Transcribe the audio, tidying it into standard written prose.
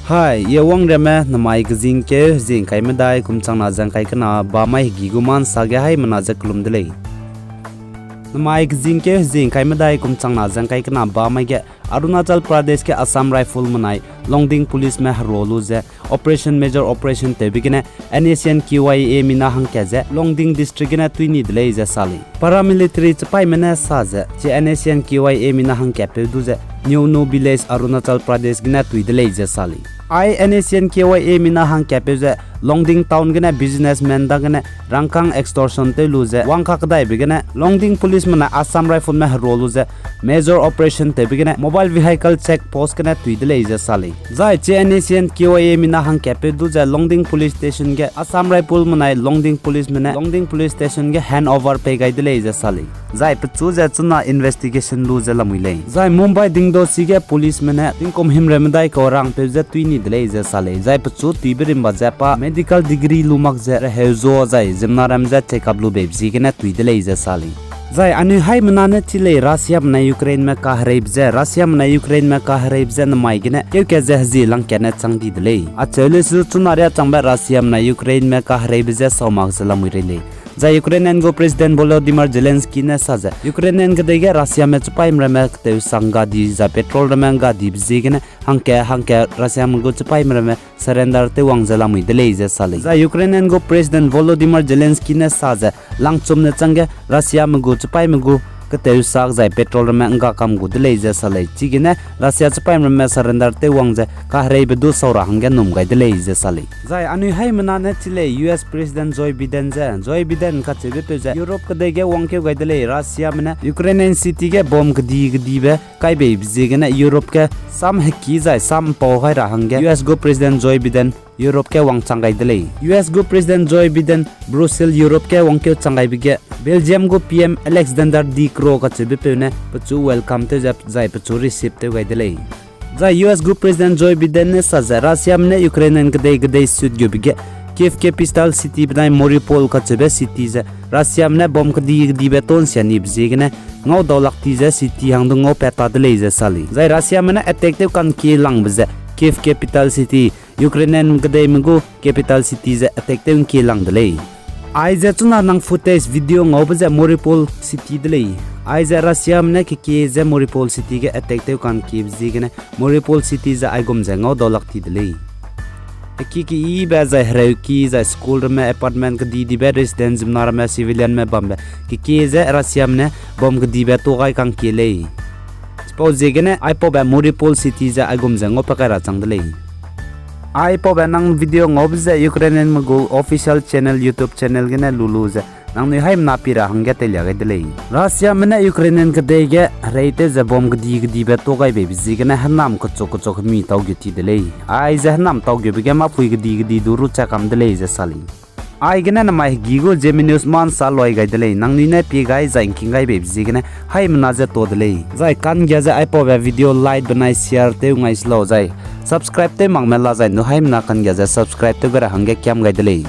Hai, ye wang reme namai gzing ke zing kai medai kum chang na jang kai kana ba mai giguman sagya hai mana ja klum delei. Namai gzing ke zing kai medai kum chang na jang kai kana ba mai ge Arunachal Pradesh ke Assam rifle manai Longding police में हरोलू जे operation major operation ते बिगने Nscn QYA मिना हंग के जे Longding district ने तुइनी दले जे साली paramilitary चपाई मने साजे जे Nscn QYA मिना हंग के पे दु जे न्यू village Arunachal Pradesh गिना तुइ दले जे साली I Nscn QYA मिना हंग के पे जे Longding town गिना businessman दा गिना रंगकांग extortion ते लु जे वांग खकदाई बिगने Longding police मना Assam rifle में हरोलू जे major operation ते बिगने mobile vehicle check post गिना तुइ दले जे साली Zai Nscn QYA mina hang kepe du ja Longding police station ge Assam rifle manai Longding police station ge hand over pe gai dele ja sali Zai pchu ja chuna investigation lu ja lamui Zai Mumbai dingdo sige police mena tingkom him remdai ko rang pe ja tuini dele ja sali Zai pchu tibirim ba ja pa medical degree lumak ja hezo zai jimnaram ja check up lu bebzi ge na tui dele ja sali Zai anu hai manane chile Russia na Ukraine में का हरेब जे Russia na Ukraine में का हरेब जे नमाई गिने क्यों के जहजी lung केने चंगदी दले अचले सु चुनारिया चंबा Russia na Ukraine में का हरेब जे सोमाग जला मुइरेले जा यूक्रेनियन को प्रेसिडेंट वोलोदिमीर जेलेंस्की ने साजा यूक्रेनियन के देगे रशिया में चपाई मरमे ते संगा दी जा पेट्रोल रमेंगा दी बिजिगने हंके रशिया में को चपाई मरमे सरेंडर ते वांगजला मुइदले जे साले जा यूक्रेनियन को प्रेसिडेंट वोलोदिमीर जेलेंस्की ने साजा लांगचुम ने चंगे रशिया में को चपाई में को कते साग जाय पेट्रोल में अंगा कम गुदले जे सले चिगिने रशिया चपाई में सरेंडर ते वांगजे काहरे बेदु सौरा हंगे नुम गाइदले जे सले जाय अनु हाय मनाने चिले यूएस प्रेसिडेंट जोय बिडेन का चेबे पे जे यूरोप के देगे वांके गाइदले रशिया में यूक्रेनियन सिटी के बम गदी बे काइबे बिजिगने यूरोप के सम हकी जाय सम पौहाय रहंगे यूएस गो प्रेसिडेंट जोय बिडेन यूरोप के वांग चंगाई दले यूएस गो प्रेसिडेंट जोय बिडेन ब्रुसेल यूरोप के वांग के चंगाई बिगे बेल्जियम गो पीएम अलेक्जेंडर डी क्रो का चेबे पेने पचु वेलकम ते जाय पचु रिसीव ते गाई दले जा यूएस गो प्रेसिडेंट जोय बिडेन ने सजा रशिया में यूक्रेनियन के गदे सुद गयो बिगे कीव कैपिटल सिटी बनाई मोरिपोल का चेबे सिटी जे रशिया में बम गदी बेटोन सियानी बिजिगने ngau dawlak ti je city hang ngau peta dele je sali jai russia mena attack te kan ki lang bje kiev capital city ukrainian gdei mgu capital city je attack te ki lang dele ai je chuna nang footage video ngau bje moripol city dele ai je russia mena ki je moripol city ge attack te kan ki bjigene moripol city je ai gom je ngau dawlak ti dele की ई बे जा हरे की जा school में apartment दी बे residence में में civilian में बम की जे Russia में बम दी बे तो गाय कांग के ले स्पो जेगने आई पो बे मोरिपोल सिटी जा आगुम जंगो पकारा चंगदले आई पो बे नंग वीडियो ngोब जे यूक्रेनियन में गो ऑफिशियल चैनल यूट्यूब चैनल गने लुलु जे नंग नि हाइम नापीरा हंगे ते लगे दले रशिया में यूक्रेनियन के देगे रेते जे बम दी बे तो गाय बे बिजी गने हनाम को चोक मी ताव गिति दले आई जे हनाम ताव गे बिगे मा फुई दी दुरु चा कम दले जे साली आई गने न माय गिगो जेमी न्यूज मान सा लोय गाय दले नंग नि ने पी गाय जाइंकिंग गाय बे बिजी गने हाइम ना जे तो दले जाय कान गे जे आई पो बे वीडियो लाइक बनाई शेयर ते उंगाई स्लो जाय सब्सक्राइब ते मंगमेला जाय नु हाइम ना कान गे जे सब्सक्राइब ते गरा हंगे क्याम गाय दले